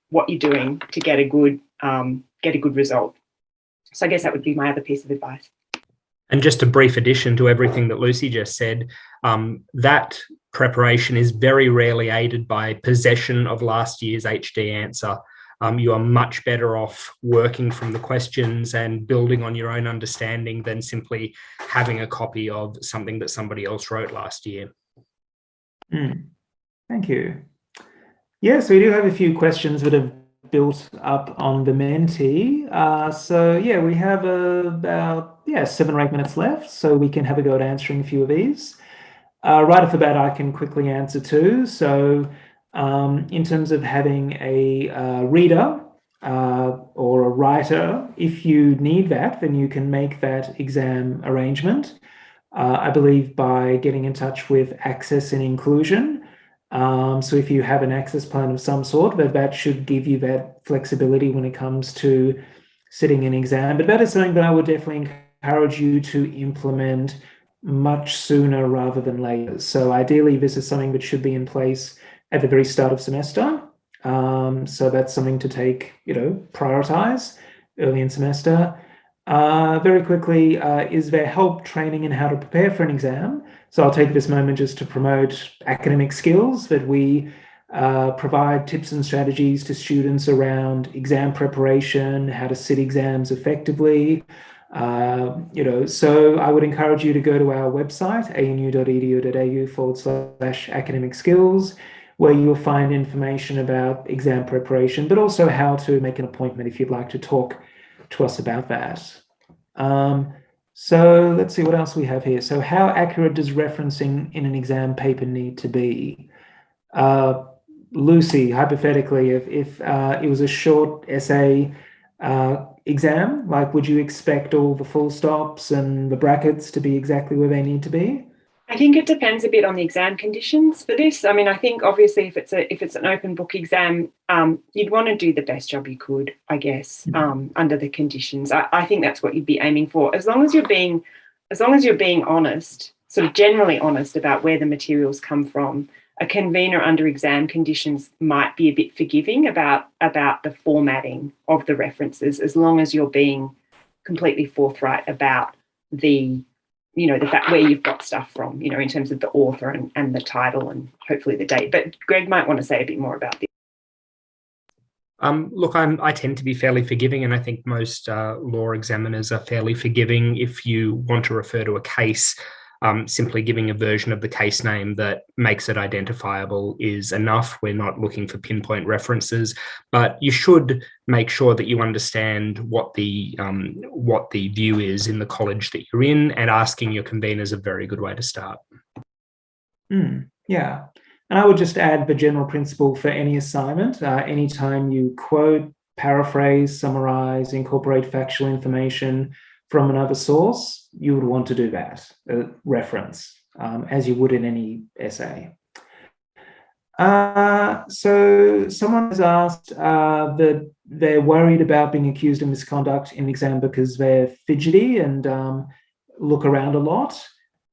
what you're doing to get a good result. So I guess that would be my other piece of advice. And just a brief addition to everything that Lucy just said, that preparation is very rarely aided by possession of last year's HD answer. you are much better off working from the questions and building on your own understanding than simply having a copy of something that somebody else wrote last year. Thank you. Yes, we do have a few questions that have built up on the mentee. So yeah, we have about 7 or 8 minutes left, so we can have a go at answering a few of these. Right off the bat, I can quickly answer two. So in terms of having a reader or a writer, if you need that, then you can make that exam arrangement, I believe, by getting in touch with Access and Inclusion. So if you have an access plan of some sort, that should give you that flexibility when it comes to sitting an exam. But that is something that I would definitely encourage you to implement much sooner rather than later. So ideally, this is something that should be in place at the very start of semester. So that's something to take, prioritize early in semester. Very quickly, is there help training in how to prepare for an exam? So I'll take this moment just to promote academic skills, that we provide tips and strategies to students around exam preparation, how to sit exams effectively. So I would encourage you to go to our website, anu.edu.au/academic skills, where you'll find information about exam preparation, but also how to make an appointment if you'd like to talk to us about that. So let's see what else we have here. So how accurate does referencing in an exam paper need to be? Lucy, hypothetically, if it was a short essay exam, would you expect all the full stops and the brackets to be exactly where they need to be? I think it depends a bit on the exam conditions for this. I mean, I think obviously if it's an open book exam, you'd want to do the best job you could, I guess, under the conditions. I think that's what you'd be aiming for. As long as you're being honest, sort of generally honest about where the materials come from, a convener under exam conditions might be a bit forgiving about the formatting of the references, as long as you're being completely forthright about the fact where you've got stuff from, in terms of the author and the title and hopefully the date. But Greg might want to say a bit more about this. Look, I tend to be fairly forgiving, and I think most law examiners are fairly forgiving. If you want to refer to a case, simply giving a version of the case name that makes it identifiable is enough. We're not looking for pinpoint references, but you should make sure that you understand what the view is in the college that you're in, and asking your convener is a very good way to start. Yeah. And I would just add the general principle for any assignment. Anytime you quote, paraphrase, summarize, incorporate factual information from another source, you would want to do that, reference, as you would in any essay. So someone has asked that they're worried about being accused of misconduct in the exam because they're fidgety and look around a lot.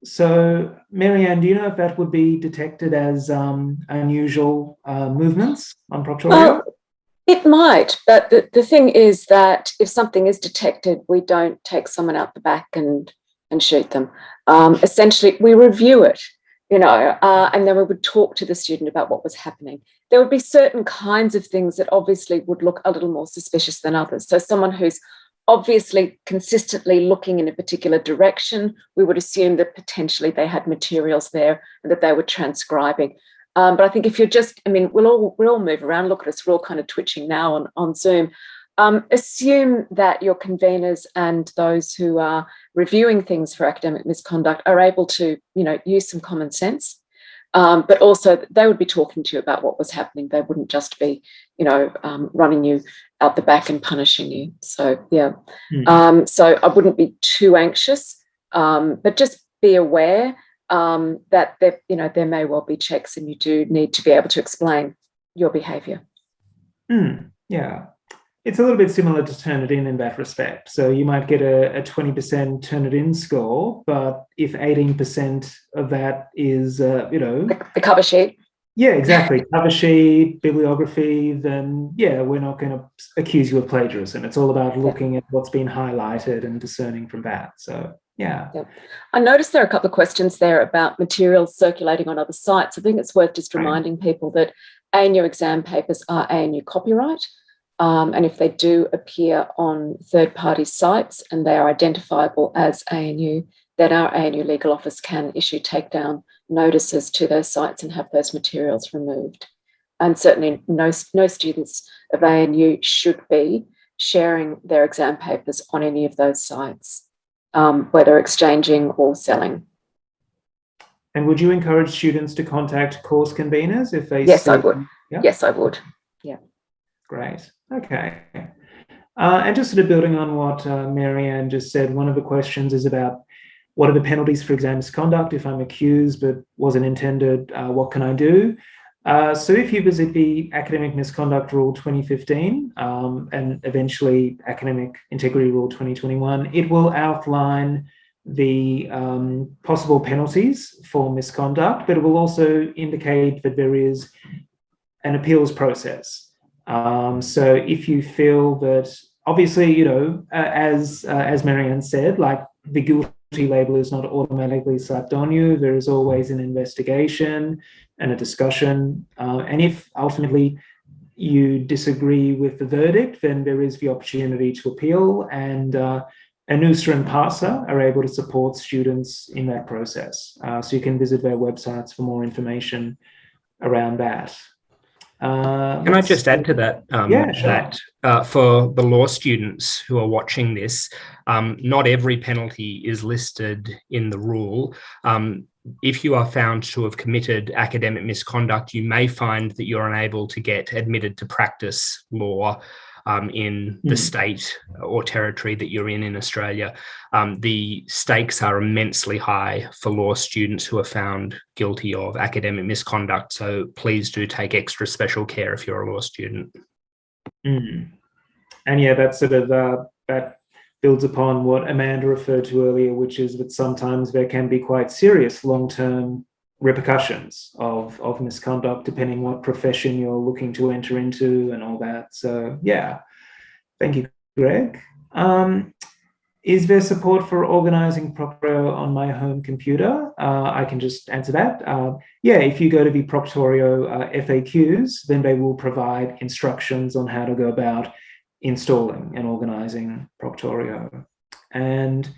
So Marianne, do you know if that would be detected as unusual movements on proctorio? It might, but the thing is that if something is detected, we don't take someone out the back and shoot them. Essentially, we review it, and then we would talk to the student about what was happening. There would be certain kinds of things that obviously would look a little more suspicious than others. So someone who's obviously consistently looking in a particular direction, we would assume that potentially they had materials there and that they were transcribing. But I think if you're we'll all move around. Look at us, we're all kind of twitching now on Zoom. Assume that your conveners and those who are reviewing things for academic misconduct are able to, use some common sense. But also they would be talking to you about what was happening. They wouldn't just be, running you out the back and punishing you. So, yeah. So I wouldn't be too anxious, but just be aware that there may well be checks, and you do need to be able to explain your behaviour. Yeah, it's a little bit similar to Turnitin in that respect. So you might get a 20% Turnitin score, but if 18% of that is, the cover sheet. Yeah, exactly. Cover sheet, bibliography, then we're not going to accuse you of plagiarism. It's all about looking at what's been highlighted and discerning from that. So. Yeah. I noticed there are a couple of questions there about materials circulating on other sites. I think it's worth just reminding people that ANU exam papers are ANU copyright. And if they do appear on third-party sites and they are identifiable as ANU, then our ANU legal office can issue takedown notices to those sites and have those materials removed. And certainly no students of ANU should be sharing their exam papers on any of those sites, whether exchanging or selling. And would you encourage students to contact course conveners if they... Yes, I would. Yeah? Yes, I would. Yeah. Great. Okay. And just sort of building on what Marianne just said, one of the questions is about what are the penalties for exam misconduct if I'm accused but wasn't intended, what can I do? So if you visit the Academic Misconduct Rule 2015 and eventually Academic Integrity Rule 2021, it will outline the possible penalties for misconduct, but it will also indicate that there is an appeals process. So if you feel that, obviously, you know, as Marianne said, like the guilty label is not automatically slapped on you. There is always an investigation and a discussion. And if ultimately you disagree with the verdict, then there is the opportunity to appeal, and Anusa and PASA are able to support students in that process. So you can visit their websites for more information around that. Can I just add to that? Yeah, sure. That for the law students who are watching this, not every penalty is listed in the rule. If you are found to have committed academic misconduct, you may find that you're unable to get admitted to practice law in the state or territory that you're in Australia. The stakes are immensely high for law students who are found guilty of academic misconduct. So please do take extra special care if you're a law student. And yeah, that sort of that builds upon what Amanda referred to earlier, which is that sometimes there can be quite serious long-term repercussions of misconduct, depending what profession you're looking to enter into and all that. So yeah, thank you, Greg. Is there support for organizing Proctorio on my home computer? I can just answer that. Yeah, if you go to the Proctorio FAQs, then they will provide instructions on how to go about installing and organizing Proctorio. And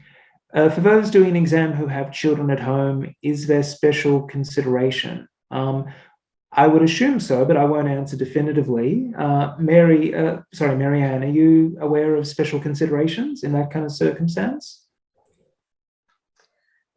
for those doing an exam who have children at home, is there special consideration? I would assume so, but I won't answer definitively. Marianne, are you aware of special considerations in that kind of circumstance?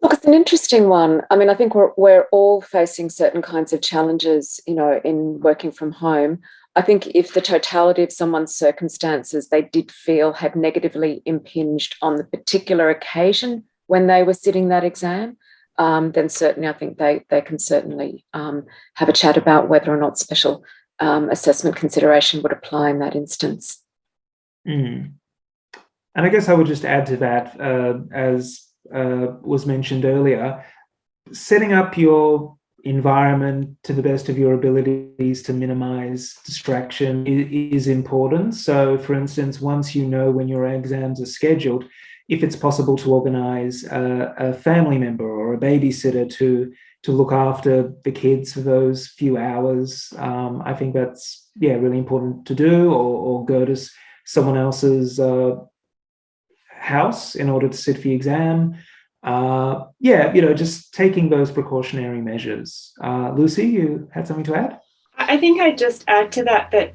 Look, it's an interesting one. I mean, I think we're all facing certain kinds of challenges, you know, in working from home. I think if the totality of someone's circumstances they did feel had negatively impinged on the particular occasion when they were sitting that exam, then certainly I think they can certainly have a chat about whether or not special assessment consideration would apply in that instance. And I guess I would just add to that, as was mentioned earlier, setting up your environment to the best of your abilities to minimize distraction is important. So, for instance, once you know when your exams are scheduled, if it's possible to organize a family member or a babysitter to look after the kids for those few hours, I think that's, yeah, really important to do, or go to someone else's house in order to sit for the exam. Yeah, you know, just taking those precautionary measures. Lucy, you had something to add? I think I'd just add to that,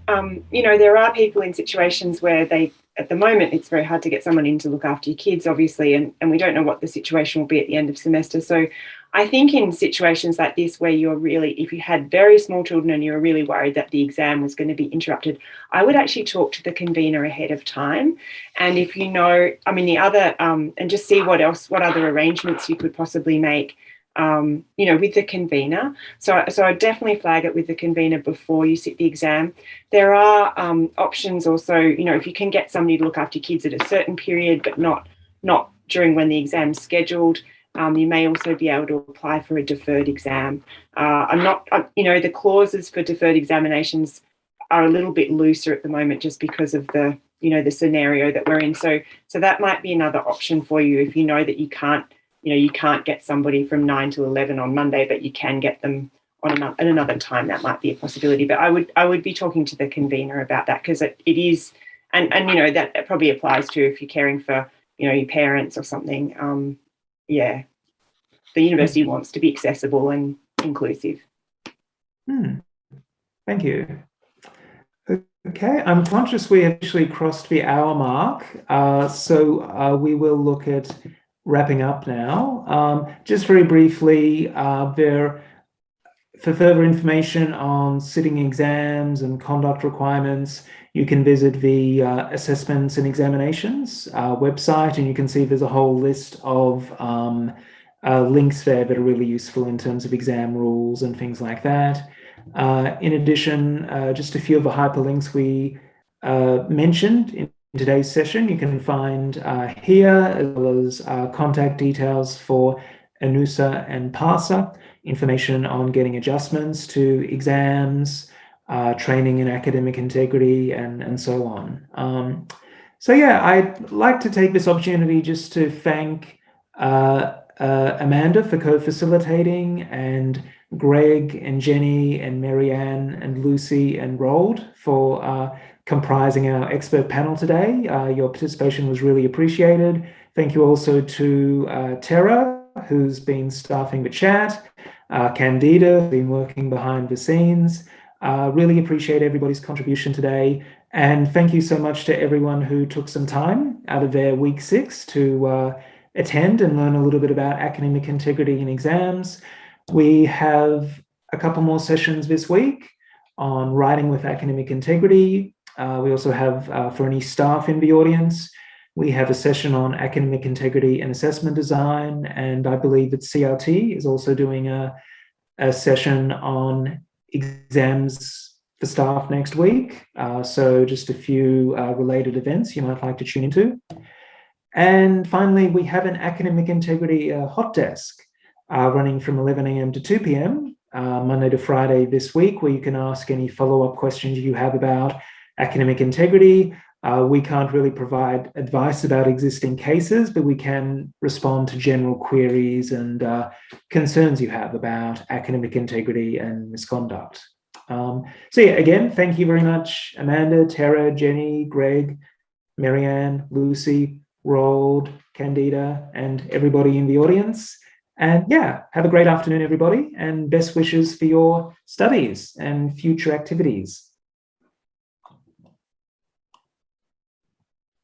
you know, there are people in situations where at the moment, it's very hard to get someone in to look after your kids, obviously, and we don't know what the situation will be at the end of semester. So I think in situations like this, where if you had very small children and you're really worried that the exam was going to be interrupted, I would actually talk to the convener ahead of time. And if you know, I mean, and just see what other arrangements you could possibly make, you know, with the convener. So I'd definitely flag it with the convener before you sit the exam. There are options also, you know, if you can get somebody to look after your kids at a certain period, but not during when the exam's scheduled. You may also be able to apply for a deferred exam. You know, the clauses for deferred examinations are a little bit looser at the moment just because of the scenario that we're in. So that might be another option for you if you know that you can't get somebody from 9 to 11 on Monday, but you can get them at another time that might be a possibility. But I would be talking to the convener about that, because it is, and that probably applies to if you're caring for your parents or something. The university wants to be accessible and inclusive. Thank you. Okay, I'm conscious we have actually crossed the hour mark, so we will look at wrapping up now. Just very briefly, for further information on sitting exams and conduct requirements, you can visit the Assessments and Examinations website, and you can see there's a whole list of links there that are really useful in terms of exam rules and things like that. In addition, just a few of the hyperlinks we mentioned in today's session you can find here, as well as contact details for ANUSA and PASA, information on getting adjustments to exams, training in academic integrity, and so on. So yeah, I'd like to take this opportunity just to thank Amanda for co-facilitating, and Greg and Jenny and Marianne and Lucy and Roald for comprising our expert panel today. Your participation was really appreciated. Thank you also to Tara, who's been staffing the chat, Candida, who's been working behind the scenes. Really appreciate everybody's contribution today. And thank you so much to everyone who took some time out of their week 6 to attend and learn a little bit about academic integrity in exams. We have a couple more sessions this week on writing with academic integrity. We also have, for any staff in the audience, we have a session on academic integrity and assessment design, and I believe that CRT is also doing a session on exams for staff next week. So just a few related events you might like to tune into. And finally, we have an academic integrity hot desk running from 11 a.m. to 2 p.m. Monday to Friday this week, where you can ask any follow-up questions you have about academic integrity. We can't really provide advice about existing cases, but we can respond to general queries and concerns you have about academic integrity and misconduct. So yeah, again, thank you very much, Amanda, Tara, Jenny, Greg, Marianne, Lucy, Roald, Candida, and everybody in the audience. And yeah, have a great afternoon, everybody, and best wishes for your studies and future activities.